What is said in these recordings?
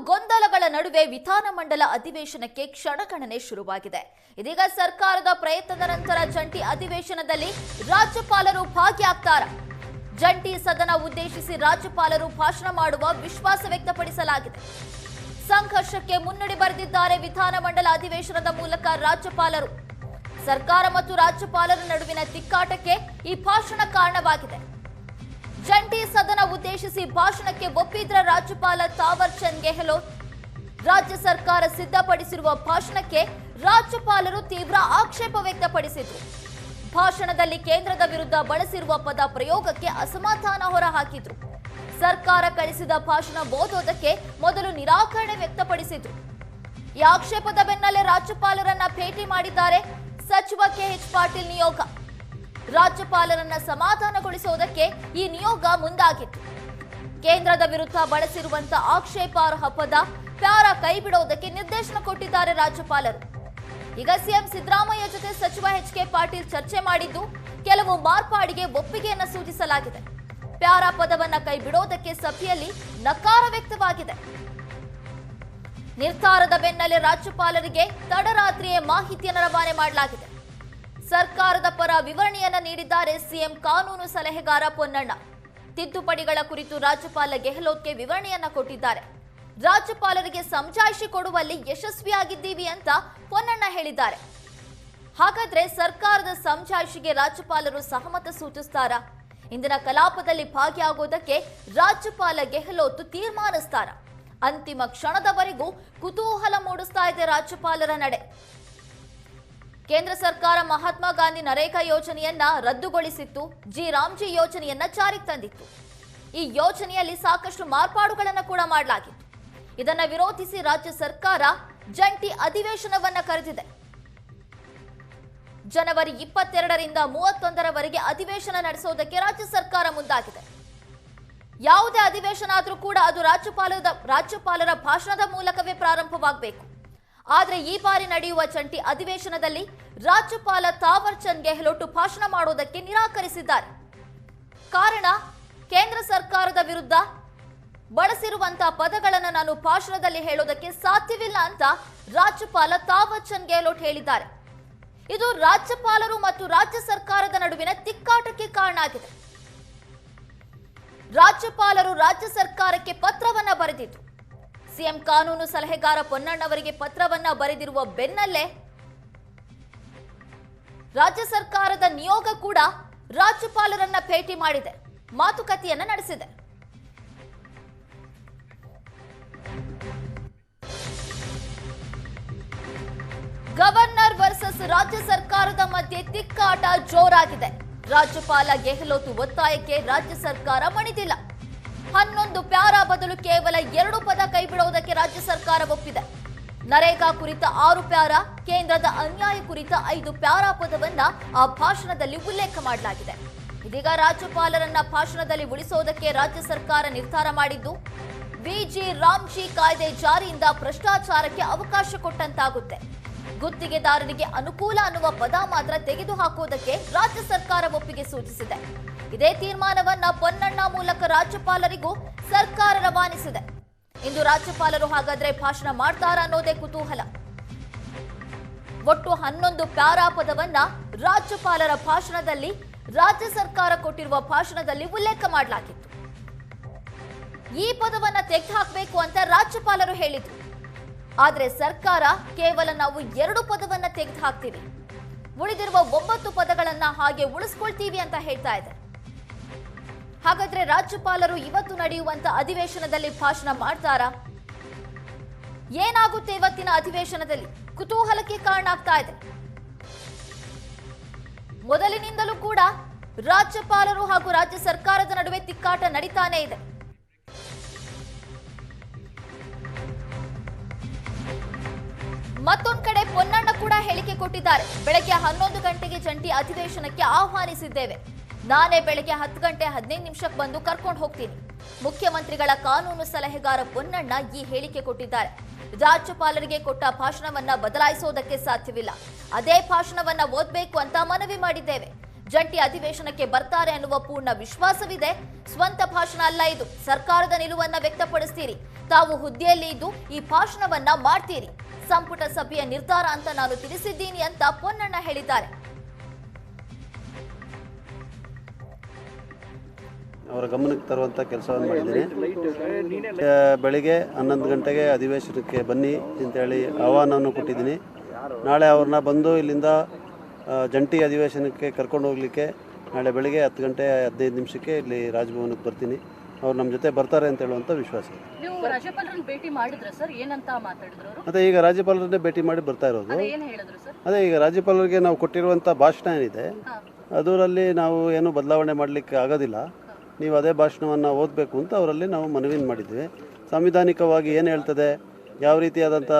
ಗೊಂದಲಗಳ ನಡುವೆ ವಿಧಾನಮಂಡಲ ಅಧಿವೇಶನಕ್ಕೆ ಕ್ಷಣಗಣನೆ ಶುರುವಾಗಿದೆ. ಇದೀಗ ಸರ್ಕಾರದ ಪ್ರಯತ್ನದ ನಂತರ ಜಂಟಿ ಅಧಿವೇಶನದಲ್ಲಿ ರಾಜ್ಯಪಾಲರು ಭಾಗಿಯಾಗ್ತಾರ. ಜಂಟಿ ಸದನ ಉದ್ದೇಶಿಸಿ ರಾಜ್ಯಪಾಲರು ಭಾಷಣ ಮಾಡುವ ವಿಶ್ವಾಸ ವ್ಯಕ್ತಪಡಿಸಲಾಗಿದೆ. ಸಂಘರ್ಷಕ್ಕೆ ಮುನ್ನುಡಿ ಬರೆದಿದ್ದಾರೆ ವಿಧಾನಮಂಡಲ ಅಧಿವೇಶನದ ಮೂಲಕ ರಾಜ್ಯಪಾಲರು. ಸರ್ಕಾರ ಮತ್ತು ರಾಜ್ಯಪಾಲರ ನಡುವಿನ ತಿಕ್ಕಾಟಕ್ಕೆ ಈ ಭಾಷಣ ಕಾರಣವಾಗಿದೆ. ಜಂಟಿ ಸದನ ಉದ್ದೇಶಿಸಿ ಭಾಷಣಕ್ಕೆ ಒಪ್ಪಿದ್ರ ರಾಜ್ಯಪಾಲ ತಾವರ್ ಚಂದ್ ಗೆಹ್ಲೋಟ್. ರಾಜ್ಯ ಸರ್ಕಾರ ಸಿದ್ಧಪಡಿಸಿರುವ ಭಾಷಣಕ್ಕೆ ರಾಜ್ಯಪಾಲರು ತೀವ್ರ ಆಕ್ಷೇಪ ವ್ಯಕ್ತಪಡಿಸಿದರು. ಭಾಷಣದಲ್ಲಿ ಕೇಂದ್ರದ ವಿರುದ್ಧ ಬಳಸಿರುವ ಪದ ಪ್ರಯೋಗಕ್ಕೆ ಅಸಮಾಧಾನ ಹೊರಹಾಕಿದ್ರು. ಸರ್ಕಾರ ಕಳಿಸಿದ ಭಾಷಣ ಓದೋದಕ್ಕೆ ಮೊದಲು ನಿರಾಕರಣೆ ವ್ಯಕ್ತಪಡಿಸಿದ್ರು. ಈ ಆಕ್ಷೇಪದ ಬೆನ್ನಲ್ಲೇ ರಾಜ್ಯಪಾಲರನ್ನ ಭೇಟಿ ಮಾಡಿದ್ದಾರೆ ಸಚಿವ ಕೆಎಚ್ ಪಾಟೀಲ್ ನಿಯೋಗ. ರಾಜ್ಯಪಾಲರನ್ನ ಸಮಾಧಾನಗೊಳಿಸುವುದಕ್ಕೆ ಈ ನಿಯೋಗ ಮುಂದಾಗಿತ್ತು. ಕೇಂದ್ರದ ವಿರುದ್ಧ ಬಳಸಿರುವಂತಹ ಆಕ್ಷೇಪಾರ್ಹ ಪದ ಪ್ಯಾರಾ ಕೈಬಿಡುವುದಕ್ಕೆ ನಿರ್ದೇಶನ ಕೊಟ್ಟಿದ್ದಾರೆ ರಾಜ್ಯಪಾಲರು. ಈಗ ಸಿಎಂ ಸಿದ್ದರಾಮಯ್ಯ ಜೊತೆ ಸಚಿವ ಎಚ್.ಕೆ. ಪಾಟೀಲ್ ಚರ್ಚೆ ಮಾಡಿದ್ದು ಕೆಲವು ಮಾರ್ಪಾಡಿಗೆ ಒಪ್ಪಿಗೆಯನ್ನು ಸೂಚಿಸಲಾಗಿದೆ. ಪ್ಯಾರಾ ಪದವನ್ನ ಕೈಬಿಡೋದಕ್ಕೆ ಸಭೆಯಲ್ಲಿ ನಕಾರ ವ್ಯಕ್ತವಾಗಿದೆ. ನಿರ್ಧಾರದ ಬೆನ್ನಲ್ಲೇ ರಾಜ್ಯಪಾಲರಿಗೆ ತಡರಾತ್ರಿಯೇ ಮಾಹಿತಿಯನ್ನು ರವಾನೆ ಮಾಡಲಾಗಿದೆ. ಸರ್ಕಾರದ ಪರ ವಿವರಣೆಯನ್ನ ನೀಡಿದ್ದಾರೆ ಸಿಎಂ ಕಾನೂನು ಸಲಹೆಗಾರ ಪೊನ್ನಣ್ಣ. ತಿದ್ದುಪಡಿಗಳ ಕುರಿತು ರಾಜ್ಯಪಾಲ ಗೆಹ್ಲೋಟ್ಗೆ ವಿವರಣೆಯನ್ನ ಕೊಟ್ಟಿದ್ದಾರೆ. ರಾಜ್ಯಪಾಲರಿಗೆ ಸಮಜಾಯಿಷಿ ಕೊಡುವಲ್ಲಿ ಯಶಸ್ವಿಯಾಗಿದ್ದೀವಿ ಅಂತ ಪೊನ್ನಣ್ಣ ಹೇಳಿದ್ದಾರೆ. ಹಾಗಾದ್ರೆ ಸರ್ಕಾರದ ಸಮಜಾಯಿಷಿಗೆ ರಾಜ್ಯಪಾಲರು ಸಹಮತ ಸೂಚಿಸ್ತಾರಾ? ಇಂದಿನ ಕಲಾಪದಲ್ಲಿ ಭಾಗಿಯಾಗೋದಕ್ಕೆ ರಾಜ್ಯಪಾಲ ಗೆಹ್ಲೋಟ್ ತೀರ್ಮಾನಿಸ್ತಾರ? ಅಂತಿಮ ಕ್ಷಣದವರೆಗೂ ಕುತೂಹಲ ಮೂಡಿಸ್ತಾ ಇದೆ ರಾಜ್ಯಪಾಲರ ನಡೆ. ಕೇಂದ್ರ ಸರ್ಕಾರ ಮಹಾತ್ಮ ಗಾಂಧಿ ನರೇಗಾ ಯೋಜನೆಯನ್ನ ರದ್ದುಗೊಳಿಸಿತ್ತು. ರಾಮ್ಜಿ ಯೋಜನೆಯನ್ನ ಜಾರಿಗೆ ತಂದಿತ್ತು. ಈ ಯೋಜನೆಯಲ್ಲಿ ಸಾಕಷ್ಟು ಮಾರ್ಪಾಡುಗಳನ್ನು ಕೂಡ ಮಾಡಲಾಗಿತ್ತು. ಇದನ್ನ ವಿರೋಧಿಸಿ ರಾಜ್ಯ ಸರ್ಕಾರ ಜಂಟಿ ಅಧಿವೇಶನವನ್ನ ಕರೆದಿದೆ. ಜನವರಿ 22ರಿಂದ 31ರವರೆಗೆ ಅಧಿವೇಶನ ನಡೆಸೋದಕ್ಕೆ ರಾಜ್ಯ ಸರ್ಕಾರ ಮುಂದಾಗಿದೆ. ಯಾವುದೇ ಅಧಿವೇಶನ ಆದರೂ ಕೂಡ ಅದು ರಾಜ್ಯಪಾಲರ ಭಾಷಣದ ಮೂಲಕವೇ ಪ್ರಾರಂಭವಾಗಬೇಕು. ಆದರೆ ಈ ಬಾರಿ ನಡೆಯುವ ಜಂಟಿ ಅಧಿವೇಶನದಲ್ಲಿ ರಾಜ್ಯಪಾಲ ತಾವರ್ ಚಂದ್ ಗೆಹ್ಲೋಟ್ ಭಾಷಣ ಮಾಡೋದಕ್ಕೆ ನಿರಾಕರಿಸಿದ್ದಾರೆ. ಕಾರಣ, ಕೇಂದ್ರ ಸರ್ಕಾರದ ವಿರುದ್ಧ ಬಳಸಿರುವಂತಹ ಪದಗಳನ್ನು ನಾನು ಭಾಷಣದಲ್ಲಿ ಹೇಳೋದಕ್ಕೆ ಸಾಧ್ಯವಿಲ್ಲ ಅಂತ ರಾಜ್ಯಪಾಲ ತಾವರ್ ಚಂದ್ ಗೆಹ್ಲೋಟ್ ಹೇಳಿದ್ದಾರೆ. ಇದು ರಾಜ್ಯಪಾಲರು ಮತ್ತು ರಾಜ್ಯ ಸರ್ಕಾರದ ನಡುವಿನ ತಿಕ್ಕಾಟಕ್ಕೆ ಕಾರಣ ಆಗಿದೆ. ರಾಜ್ಯಪಾಲರು ರಾಜ್ಯ ಸರ್ಕಾರಕ್ಕೆ ಪತ್ರವನ್ನ ಬರೆದಿದ್ರು. ಸಿಎಂ ಕಾನೂನು ಸಲಹೆಗಾರ ಪೊನ್ನಣ್ಣವರಿಗೆ ಪತ್ರವನ್ನ ಬರೆದಿರುವ ಬೆನ್ನಲ್ಲೇ ರಾಜ್ಯ ಸರ್ಕಾರದ ನಿಯೋಗ ಕೂಡ ರಾಜ್ಯಪಾಲರನ್ನ ಭೇಟಿ ಮಾಡಿದೆ, ಮಾತುಕತೆಯನ್ನ ನಡೆಸಿದೆ. ಗವರ್ನರ್ ವರ್ಸಸ್ ರಾಜ್ಯ ಸರ್ಕಾರದ ಮಧ್ಯೆ ತಿಕ್ಕಾಟ ಜೋರಾಗಿದೆ. ರಾಜ್ಯಪಾಲ ಗೆಹ್ಲೋಟ್ ಒತ್ತಾಯಕ್ಕೆ ರಾಜ್ಯ ಸರ್ಕಾರ ಮಣಿದಿಲ್ಲ. 11 ಪ್ಯಾರಾ ಬದಲು ಕೇವಲ 2 ಪದ ಕೈಬಿಡುವುದಕ್ಕೆ ರಾಜ್ಯ ಸರ್ಕಾರ ಒಪ್ಪಿದೆ. ನರೇಗಾ ಕುರಿತ 6 ಪ್ಯಾರಾ, ಕೇಂದ್ರದ ಅನ್ಯಾಯ ಕುರಿತ 5 ಪ್ಯಾರಾ ಪದವನ್ನ ಆ ಭಾಷಣದಲ್ಲಿ ಉಲ್ಲೇಖ ಮಾಡಲಾಗಿದೆ. ಇದೀಗ ರಾಜ್ಯಪಾಲರನ್ನ ಭಾಷಣದಲ್ಲಿ ಉಳಿಸೋದಕ್ಕೆ ರಾಜ್ಯ ಸರ್ಕಾರ ನಿರ್ಧಾರ ಮಾಡಿದ್ದು ರಾಮ್ಜಿ ಕಾಯ್ದೆ ಜಾರಿಯಿಂದ ಭ್ರಷ್ಟಾಚಾರಕ್ಕೆ ಅವಕಾಶ ಕೊಟ್ಟಂತಾಗುತ್ತೆ. ಗುತ್ತಿಗೆದಾರರಿಗೆ ಅನುಕೂಲ ಅನ್ನುವ ಪದ ಮಾತ್ರ ತೆಗೆದುಹಾಕುವುದಕ್ಕೆ ರಾಜ್ಯ ಸರ್ಕಾರ ಒಪ್ಪಿಗೆ ಸೂಚಿಸಿದೆ. ಇದೇ ತೀರ್ಮಾನವನ್ನ ಪೊನ್ನಣ್ಣ ಮೂಲಕ ರಾಜ್ಯಪಾಲರಿಗೂ ಸರ್ಕಾರ ರವಾನಿಸಿದೆ. ಇಂದು ರಾಜ್ಯಪಾಲರು ಹಾಗಾದ್ರೆ ಭಾಷಣ ಮಾಡ್ತಾರಾ ಅನ್ನೋದೇ ಕುತೂಹಲ. ಒಟ್ಟು 11 ಪ್ಯಾರಾ ಪದವನ್ನ ರಾಜ್ಯಪಾಲರ ಭಾಷಣದಲ್ಲಿ ರಾಜ್ಯ ಸರ್ಕಾರ ಕೊಟ್ಟಿರುವ ಭಾಷಣದಲ್ಲಿ ಉಲ್ಲೇಖ ಮಾಡಲಾಗಿತ್ತು. ಈ ಪದವನ್ನ ತೆಗೆದುಹಾಕಬೇಕು ಅಂತ ರಾಜ್ಯಪಾಲರು ಹೇಳಿದ್ರು. ಆದ್ರೆ ಸರ್ಕಾರ ಕೇವಲ ನಾವು 2 ಪದವನ್ನ ತೆಗೆದುಹಾಕ್ತೀವಿ, ಉಳಿದಿರುವ 9 ಪದಗಳನ್ನ ಹಾಗೆ ಉಳಿಸ್ಕೊಳ್ತೀವಿ ಅಂತ ಹೇಳ್ತಾ ಇದೆ. ಹಾಗಾದ್ರೆ ರಾಜ್ಯಪಾಲರು ಇವತ್ತು ನಡೆಯುವಂತ ಅಧಿವೇಶನದಲ್ಲಿ ಭಾಷಣ ಮಾಡ್ತಾರಾ? ಏನಾಗುತ್ತೆ ಇವತ್ತಿನ ಅಧಿವೇಶನದಲ್ಲಿ? ಕುತೂಹಲಕ್ಕೆ ಕಾರಣ ಆಗ್ತಾ ಇದೆ. ಮೊದಲಿನಿಂದಲೂ ಕೂಡ ರಾಜ್ಯಪಾಲರು ಹಾಗೂ ರಾಜ್ಯ ಸರ್ಕಾರದ ನಡುವೆ ತಿಕ್ಕಾಟ ನಡೀತಾನೆ ಇದೆ. ಮತ್ತೊಂದು ಕಡೆ ಪೊನ್ನಣ್ಣ ಕೂಡ ಹೇಳಿಕೆ ಕೊಟ್ಟಿದ್ದಾರೆ. ಬೆಳಗ್ಗೆ 11 ಗಂಟೆಗೆ ಜಂಟಿ ಅಧಿವೇಶನಕ್ಕೆ ಆಹ್ವಾನಿಸಿದ್ದೇವೆ. ನಾನೇ ಬೆಳಗ್ಗೆ 10 ಗಂಟೆ 15 ನಿಮಿಷಕ್ಕೆ ಬಂದು ಕರ್ಕೊಂಡು ಹೋಗ್ತೀನಿ. ಮುಖ್ಯಮಂತ್ರಿಗಳ ಕಾನೂನು ಸಲಹೆಗಾರ ಪೊನ್ನಣ್ಣ ಈ ಹೇಳಿಕೆ ಕೊಟ್ಟಿದ್ದಾರೆ. ರಾಜ್ಯಪಾಲರಿಗೆ ಕೊಟ್ಟ ಭಾಷಣವನ್ನ ಬದಲಾಯಿಸೋದಕ್ಕೆ ಸಾಧ್ಯವಿಲ್ಲ. ಅದೇ ಭಾಷಣವನ್ನ ಓದಬೇಕು ಅಂತ ಮನವಿ ಮಾಡಿದ್ದೇವೆ. ಜಂಟಿ ಅಧಿವೇಶನಕ್ಕೆ ಬರ್ತಾರೆ ಅನ್ನುವ ಪೂರ್ಣ ವಿಶ್ವಾಸವಿದೆ. ಸ್ವಂತ ಭಾಷಣ ಅಲ್ಲ ಇದು, ಸರ್ಕಾರದ ನಿಲುವನ್ನ ವ್ಯಕ್ತಪಡಿಸ್ತೀರಿ. ತಾವು ಹುದ್ದೆಯಲ್ಲಿ ಇದ್ದು ಈ ಭಾಷಣವನ್ನ ಮಾಡ್ತೀರಿ. ಸಂಪುಟ ಸಭೆಯ ನಿರ್ಧಾರ ಅಂತ ನಾನು ತಿಳಿಸಿದ್ದೀನಿ ಅಂತ ಪೊನ್ನಣ್ಣ ಹೇಳಿದ್ದಾರೆ. ಅವರ ಗಮನಕ್ಕೆ ತರುವಂಥ ಕೆಲಸವನ್ನು ಮಾಡಿದ್ದೀನಿ. ಬೆಳಿಗ್ಗೆ 11 ಗಂಟೆಗೆ ಅಧಿವೇಶನಕ್ಕೆ ಬನ್ನಿ ಅಂತೇಳಿ ಆಹ್ವಾನವನ್ನು ಕೊಟ್ಟಿದ್ದೀನಿ. ನಾಳೆ ಅವ್ರನ್ನ ಬಂದು ಇಲ್ಲಿಂದ ಜಂಟಿ ಅಧಿವೇಶನಕ್ಕೆ ಕರ್ಕೊಂಡು ಹೋಗಲಿಕ್ಕೆ ನಾಳೆ ಬೆಳಿಗ್ಗೆ 10 ಗಂಟೆ 15 ನಿಮಿಷಕ್ಕೆ ಇಲ್ಲಿ ರಾಜಭವನಕ್ಕೆ ಬರ್ತೀನಿ. ಅವ್ರು ನಮ್ಮ ಜೊತೆ ಬರ್ತಾರೆ ಅಂತ ಹೇಳುವಂಥ ವಿಶ್ವಾಸ ಇದೆ. ನೀವು ರಾಜ್ಯಪಾಲರನ್ನು ಭೇಟಿ ಮಾಡಿದ್ರಾ ಸರ್? ಏನಂತ ಮಾತಾಡಿದ್ರು? ಅದೇ ಈಗ ರಾಜ್ಯಪಾಲರನ್ನೇ ಭೇಟಿ ಮಾಡಿ ಬರ್ತಾ ಇರೋದು. ಏನು ಹೇಳಿದ್ರು ಸರ್? ಅದೇ ಈಗ ರಾಜ್ಯಪಾಲರಿಗೆ ನಾವು ಕೊಟ್ಟಿರುವಂಥ ಭಾಷಣ ಏನಿದೆ ಅದರಲ್ಲಿ ನಾವು ಏನು ಬದಲಾವಣೆ ಮಾಡಲಿಕ್ಕೆ ಆಗೋದಿಲ್ಲ. ನೀವು ಅದೇ ಭಾಷಣವನ್ನು ಓದಬೇಕು ಅಂತ ಅವರಲ್ಲಿ ನಾವು ಮನವಿಯನ್ನು ಮಾಡಿದ್ವಿ. ಸಾಂವಿಧಾನಿಕವಾಗಿ ಏನು ಹೇಳ್ತದೆ, ಯಾವ ರೀತಿಯಾದಂಥ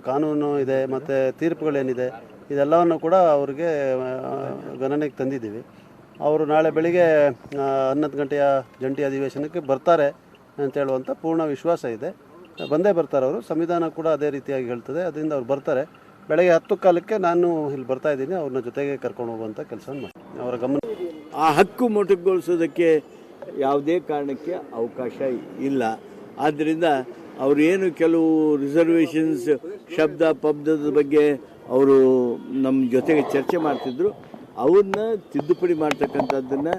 ಕಾನೂನು ಇದೆ ಮತ್ತು ತೀರ್ಪುಗಳೇನಿದೆ ಇದೆಲ್ಲವನ್ನು ಕೂಡ ಅವ್ರಿಗೆ ಗಣನೆಗೆ ತಂದಿದ್ದೀವಿ. ಅವರು ನಾಳೆ ಬೆಳಿಗ್ಗೆ 11 ಗಂಟೆಯ ಜಂಟಿ ಅಧಿವೇಶನಕ್ಕೆ ಬರ್ತಾರೆ ಅಂತ ಹೇಳುವಂಥ ಪೂರ್ಣ ವಿಶ್ವಾಸ ಇದೆ. ಬಂದೇ ಬರ್ತಾರೆ ಅವರು. ಸಂವಿಧಾನ ಕೂಡ ಅದೇ ರೀತಿಯಾಗಿ ಹೇಳ್ತದೆ. ಅದರಿಂದ ಅವ್ರು ಬರ್ತಾರೆ. ಬೆಳಗ್ಗೆ 10 ಕಾಲಕ್ಕೆ ನಾನು ಇಲ್ಲಿ ಬರ್ತಾ ಇದ್ದೀನಿ. ಅವ್ರನ್ನ ಜೊತೆಗೆ ಕರ್ಕೊಂಡು ಹೋಗುವಂಥ ಕೆಲಸವನ್ನು ಮಾಡಿ ಅವರ ಗಮನ ಆ ಹಕ್ಕು ಮೊಟಕುಗೊಳಿಸೋದಕ್ಕೆ ಯಾವುದೇ ಕಾರಣಕ್ಕೆ ಅವಕಾಶ ಇಲ್ಲ. ಆದ್ದರಿಂದ ಅವರು ಏನು ಕೆಲವು ರಿಸರ್ವೇಷನ್ಸ್ ಶಬ್ದ ಪಬ್ದದ ಬಗ್ಗೆ ಅವರು ನಮ್ಮ ಜೊತೆಗೆ ಚರ್ಚೆ ಮಾಡ್ತಿದ್ರು, ಅವನ್ನ ತಿದ್ದುಪಡಿ ಮಾಡ್ತಕ್ಕಂಥದ್ದನ್ನು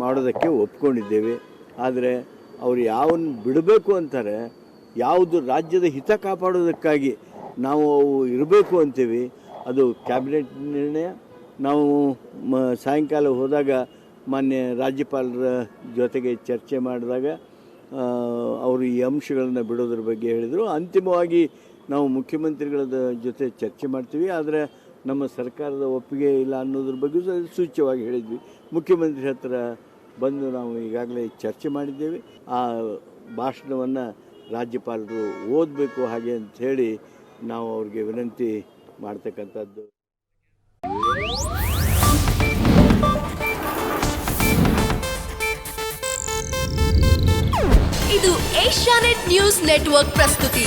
ಮಾಡೋದಕ್ಕೆ ಒಪ್ಕೊಂಡಿದ್ದೇವೆ. ಆದರೆ ಅವರು ಯಾವನ್ನು ಬಿಡಬೇಕು ಅಂತಾರೆ, ಯಾವುದು ರಾಜ್ಯದ ಹಿತ ಕಾಪಾಡೋದಕ್ಕಾಗಿ ನಾವು ಇರಬೇಕು ಅಂತೀವಿ, ಅದು ಕ್ಯಾಬಿನೆಟ್ ನಿರ್ಣಯ. ನಾವು ಸಾಯಂಕಾಲ ಹೋದಾಗ ಮಾನ್ಯ ರಾಜ್ಯಪಾಲರ ಜೊತೆಗೆ ಚರ್ಚೆ ಮಾಡಿದಾಗ ಅವರು ಈ ಅಂಶಗಳನ್ನು ಬಿಡೋದ್ರ ಬಗ್ಗೆ ಹೇಳಿದರು. ಅಂತಿಮವಾಗಿ ನಾವು ಮುಖ್ಯಮಂತ್ರಿಗಳ ಜೊತೆ ಚರ್ಚೆ ಮಾಡ್ತೀವಿ, ಆದರೆ ನಮ್ಮ ಸರ್ಕಾರದ ಒಪ್ಪಿಗೆ ಇಲ್ಲ ಅನ್ನೋದ್ರ ಬಗ್ಗೆ ಸೂಚ್ಯವಾಗಿ ಹೇಳಿದ್ವಿ. ಮುಖ್ಯಮಂತ್ರಿ ಹತ್ರ ಬಂದು ನಾವು ಈಗಾಗಲೇ ಚರ್ಚೆ ಮಾಡಿದ್ದೇವೆ. ಆ ಭಾಷಣವನ್ನು ರಾಜ್ಯಪಾಲರು ಓದಬೇಕು ಹಾಗೆ ಅಂಥೇಳಿ ನಾವು ಅವ್ರಿಗೆ ವಿನಂತಿ ಮಾಡ್ತಕ್ಕಂಥದ್ದು. ಇದು ಏಷ್ಯಾನೆಟ್ ನ್ಯೂಸ್ ನೆಟ್ವರ್ಕ್ ಪ್ರಸ್ತುತಿ.